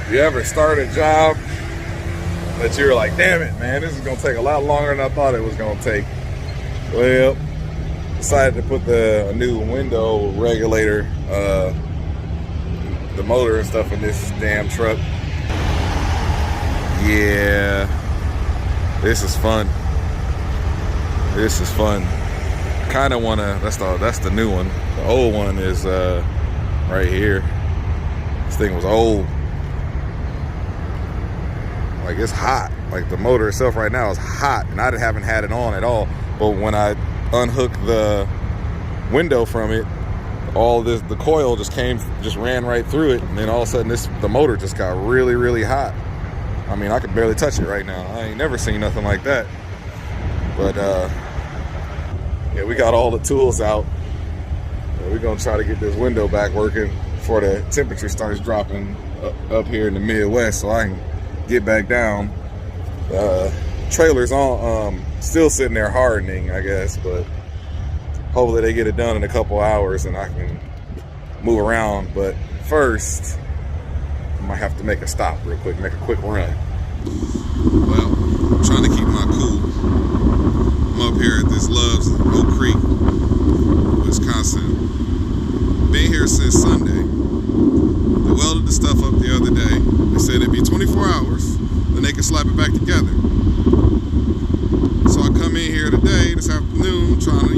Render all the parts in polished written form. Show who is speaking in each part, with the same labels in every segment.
Speaker 1: You ever start a job that you're like, damn it, man, this is gonna take a lot longer than I thought it was gonna take? Well, decided to put a new window regulator, the motor and stuff in this damn truck. Yeah, this is fun. This is fun. Kind of wanna. That's the new one. The old one is right here. This thing was old. Like, it's hot. Like, the motor itself right now is hot, and I haven't had it on at all. But when I unhooked the window from it, all this, the coil just ran right through it, and then all of a sudden the motor just got really, really hot. I mean, I could barely touch it right now. I ain't never seen nothing like that. But yeah, we got all the tools out. We're gonna try to get this window back working before the temperature starts dropping up here in the Midwest, so I can get back down. Trailer's on, still sitting there hardening, I guess, but hopefully they get it done in a couple hours and I can move around. But first, I might have to make a stop real quick, make a quick run. Well, I'm trying to keep my cool. I'm up here at this Love's Oak Creek, Wisconsin. Been here since Sunday. They welded the stuff up the other day. They said it'd be 24 hours, then they could slap it back together. So I come in here today, this afternoon, trying to,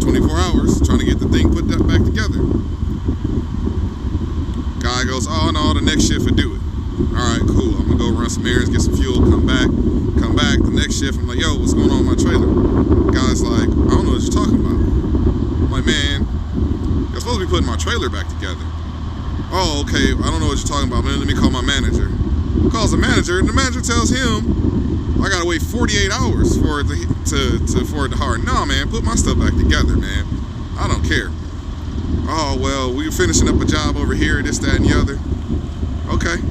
Speaker 1: 24 hours, trying to get the thing put that back together. Guy goes, oh no, the next shift would do it. All right, cool. I'm gonna go run some errands, get some fuel, come back. The next shift, I'm like, yo, what's going on with my trailer? Guy's like, I don't know what you're talking about. I'm like, man, you're supposed to be putting my trailer back together. Oh, okay, I don't know what you're talking about, man. Let me call my manager. Calls the manager, and the manager tells him, I gotta wait 48 hours for it to harden. No, man, put my stuff back together, man. I don't care. Oh, well, we're finishing up a job over here, this, that, and the other. Okay.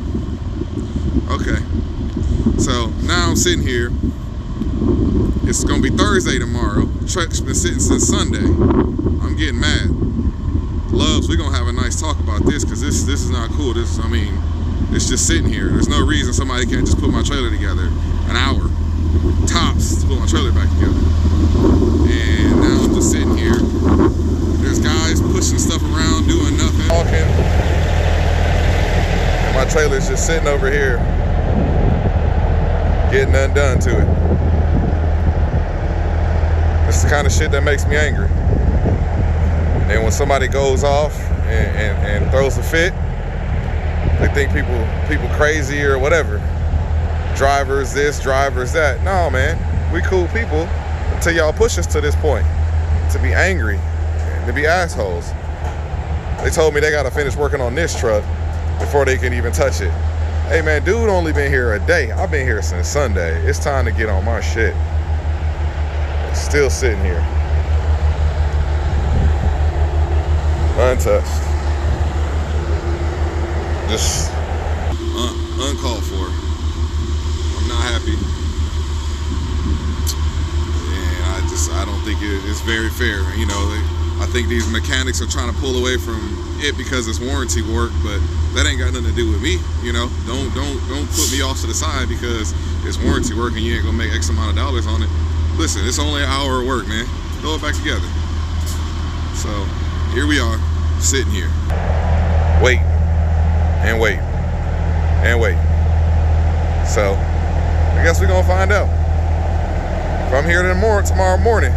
Speaker 1: So now I'm sitting here. It's gonna be Thursday tomorrow. The truck's been sitting since Sunday. I'm getting mad. Loves, we're gonna have a nice talk about this, because this is not cool. It's just sitting here. There's no reason somebody can't just put my trailer together an hour tops to put my trailer back together. And now I'm just sitting here. There's guys pushing stuff around, doing nothing. Talking. And my trailer's just sitting over here, getting undone to it. It's the kind of shit that makes me angry. And when somebody goes off and throws a fit, they think people crazy or whatever. Drivers this, drivers that. No, man, we cool people until y'all push us to this point, to be angry and to be assholes. They told me they gotta finish working on this truck before they can even touch it. Hey man, dude only been here a day. I've been here since Sunday. It's time to get on my shit. It's still sitting here, untouched. Just uncalled for. I'm not happy, and I don't think it's very fair. I think these mechanics are trying to pull away from it because it's warranty work, but that ain't got nothing to do with me. Don't put me off to the side because it's warranty work and you ain't gonna make X amount of dollars on it. Listen, it's only an hour of work, man. Throw it back together. So here we are, sitting here, wait. So I guess we're gonna find out. If I'm here tomorrow morning,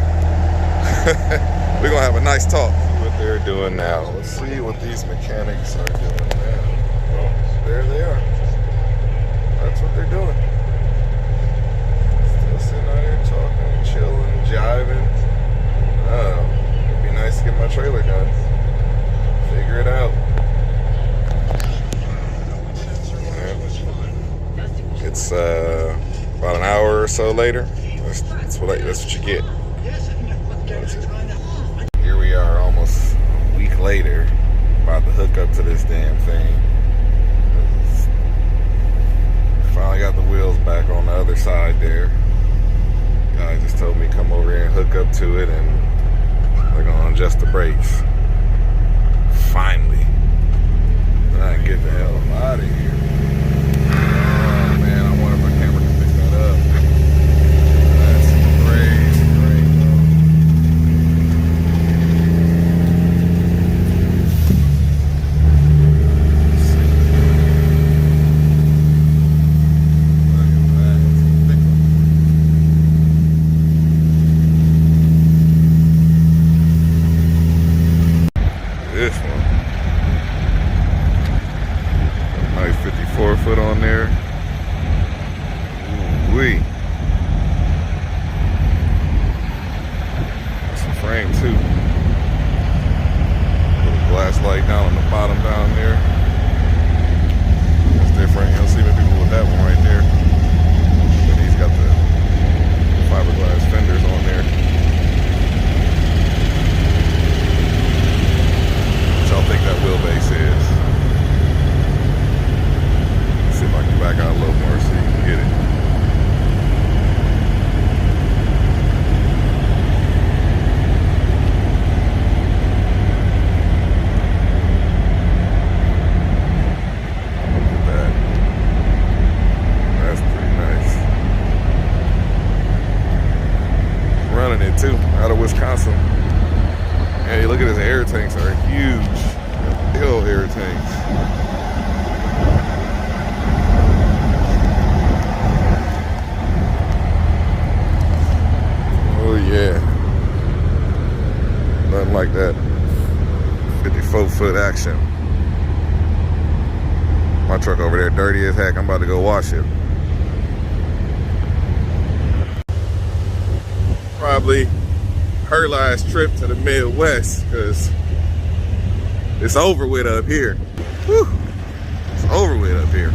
Speaker 1: we're gonna have a nice talk. See what they're doing now. Let's see what these mechanics are doing now. Oh, there they are. That's what they're doing. Still sitting out here talking, chilling, jiving. It'd be nice to get my trailer done. Figure it out. It's about an hour or so later. That's what you get. Here we are, almost a week later, about to hook up to this damn thing. Finally got the wheels back on the other side there. Guy just told me come over here and hook up to it, and they're gonna adjust the brakes. Finally. I can get the hell out of here. 54 foot on there. Ooh-wee. That's a frame too. Little glass light down on the bottom down there. That's different. You don't see many people with that one right there. But he's got the fiberglass fenders on there. What y'all think that wheelbase is? Let's see if I can back out a little more so you can get it. Too, out of Wisconsin. Hey, look at his air tanks, are huge. Big old air tanks. Oh yeah. Nothing like that. 54-foot action. My truck over there dirty as heck. I'm about to go wash it. Probably her last trip to the Midwest, because it's over with up here. Whew. It's over with up here.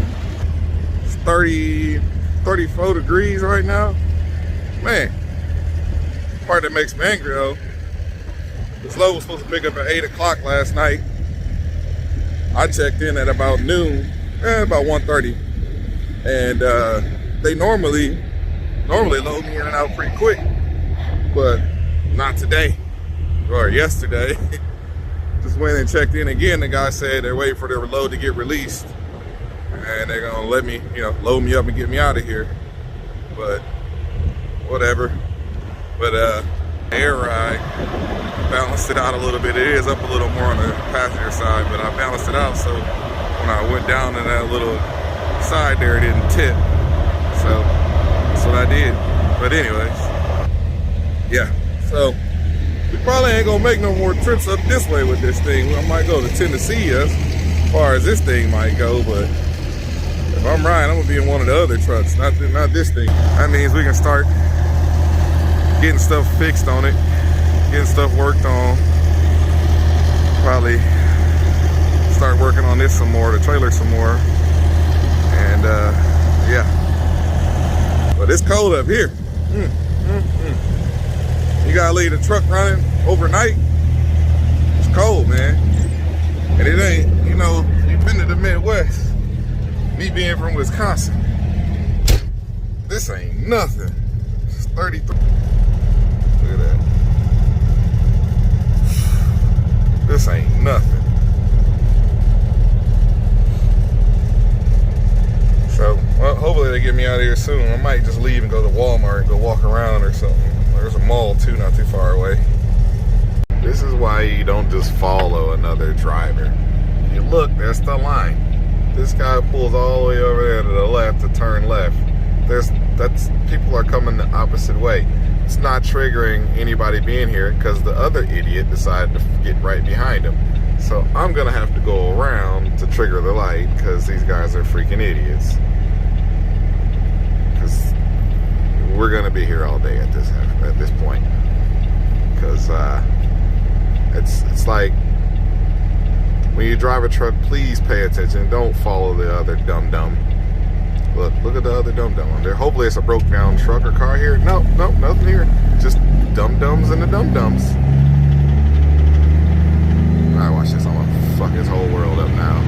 Speaker 1: It's 34 degrees right now. Man, the part that makes me angry though, this load was supposed to pick up at 8 o'clock last night. I checked in at about noon, about 1:30, and they normally load me in and out pretty quick. But not today or yesterday. Just went and checked in again. The guy said they're waiting for their load to get released and they're gonna let me, load me up and get me out of here. But whatever. But air ride balanced it out a little bit. It is up a little more on the passenger side, but I balanced it out so when I went down in that little side there, it didn't tip. So that's what I did. But anyways. Yeah, so we probably ain't gonna make no more trips up this way with this thing. I might go to Tennessee as far as this thing might go, but if I'm riding, I'm gonna be in one of the other trucks, not this thing. That means we can start getting stuff fixed on it, getting stuff worked on. Probably start working on this some more, the trailer some more, and yeah. But it's cold up here. You gotta leave the truck running overnight. It's cold, man. And it ain't, you've been to the Midwest. Me being from Wisconsin, this ain't nothing. It's 33. Look at that. This ain't nothing. So, well, hopefully they get me out of here soon. I might just leave and go to Walmart and go walk around or something. There's a mall too, not too far away. This is why you don't just follow another driver. You look, there's the line. This guy pulls all the way over there to the left to turn left. People are coming the opposite way. It's not triggering anybody being here because the other idiot decided to get right behind him. So I'm gonna have to go around to trigger the light because these guys are freaking idiots. Because we're gonna be here all day at this point. Because it's like when you drive a truck, please pay attention. Don't follow the other dum-dum. Look at the other dum-dum on there. Hopefully it's a broke down truck or car here. No, nothing here. Just dum-dums and the dum-dums. Alright, watch this. I'm gonna fuck this whole world up now.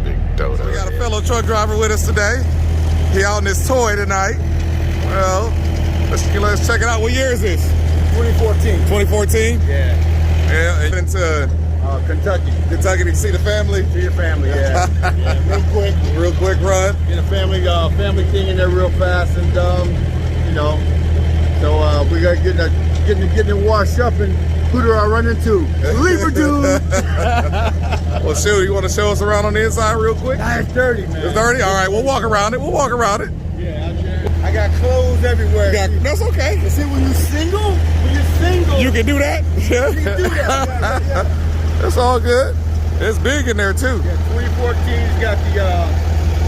Speaker 1: Big dodo. So we got a fellow truck driver with us today. He out in his toy tonight. Well, let's check it out. What year is this?
Speaker 2: 2014.
Speaker 1: 2014?
Speaker 2: Yeah.
Speaker 1: Yeah, into
Speaker 2: Kentucky.
Speaker 1: Kentucky to see the family?
Speaker 2: See your family, yeah. Yeah,
Speaker 1: Real quick run.
Speaker 2: Get a family thing in there real fast and so we got getting it washed up, and who do I run into? Leaper dude.
Speaker 1: Well, shoot, you want to show us around on the inside real quick?
Speaker 2: Nah, it's dirty, man.
Speaker 1: It's dirty? All right, we'll walk around it.
Speaker 2: Yeah, I got clothes everywhere.
Speaker 1: That's okay.
Speaker 2: You see, when you're single,
Speaker 1: You can do that.
Speaker 2: you can do that. Yeah.
Speaker 1: It's all good. It's big in there too.
Speaker 2: Yeah, 2014's got the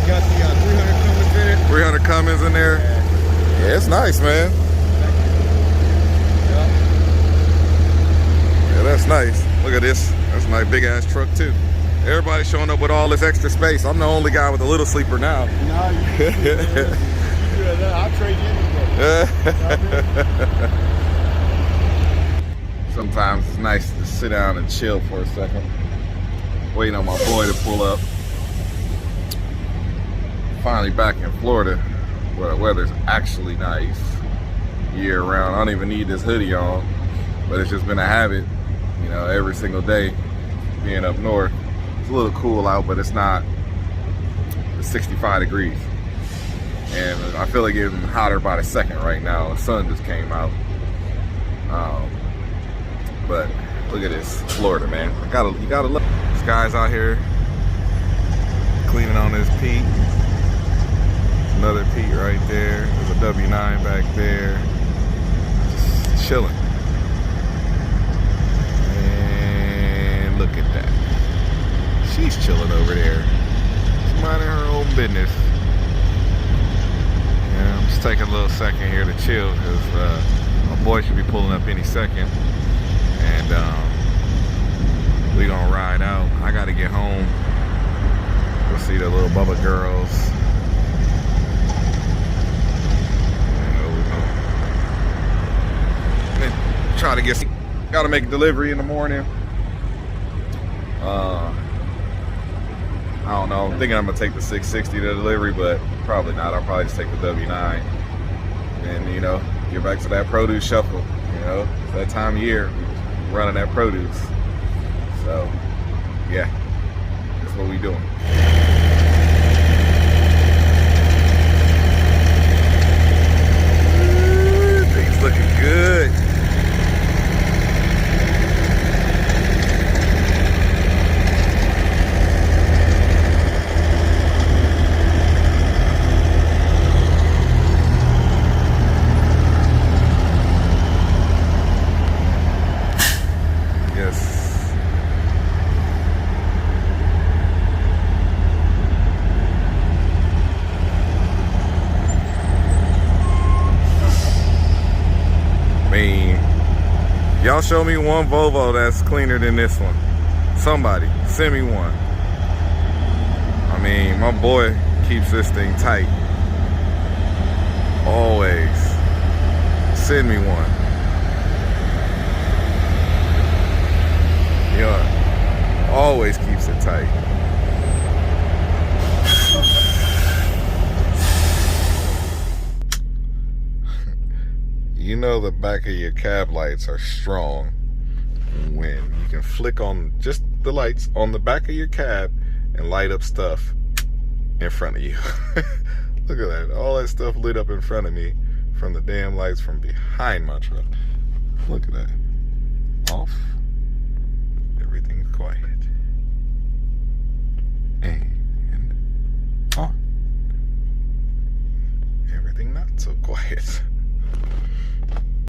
Speaker 2: 300 Cummins in it.
Speaker 1: 300 Cummins in there. Yeah, it's nice, man. Yeah, that's nice. Look at this. That's my big ass truck too. Everybody's showing up with all this extra space. I'm the only guy with a little sleeper now.
Speaker 2: No, you I'll trade you in.
Speaker 1: Sometimes it's nice to sit down and chill for a second. Waiting on my boy to pull up. Finally back in Florida, where the weather's actually nice year round. I don't even need this hoodie on, but it's just been a habit, you know, every single day being up north. It's a little cool out, but it's not. It's 65 degrees. And I feel like it's getting hotter by the second right now. The sun just came out. But look at this, Florida, man. You gotta look. This guy's out here cleaning on his Pete. Another Pete right there. There's a W9 back there. Just chilling. And look at that. She's chilling over there. She's minding her own business. Yeah, I'm just taking a little second here to chill because my boy should be pulling up any second. And we gonna ride out. I gotta get home. Go see the little Bubba girls. And try to get. Gotta make a delivery in the morning. I don't know. I'm thinking I'm gonna take the 660 to delivery, but probably not. I'll probably just take the W9 and, you know, get back to that produce shuffle. You know, it's that time of year. Running that produce. So yeah, that's what we doing. Things looking good. Y'all show me one Volvo that's cleaner than this one. Somebody, send me one. I mean, my boy keeps this thing tight. Always. Send me one. Yeah, always keeps it tight. You know the back of your cab lights are strong when you can flick on just the lights on the back of your cab and light up stuff in front of you. Look at that. All that stuff lit up in front of me from the damn lights from behind my truck. Look at that. Off. Everything's quiet. And on. Everything not so quiet.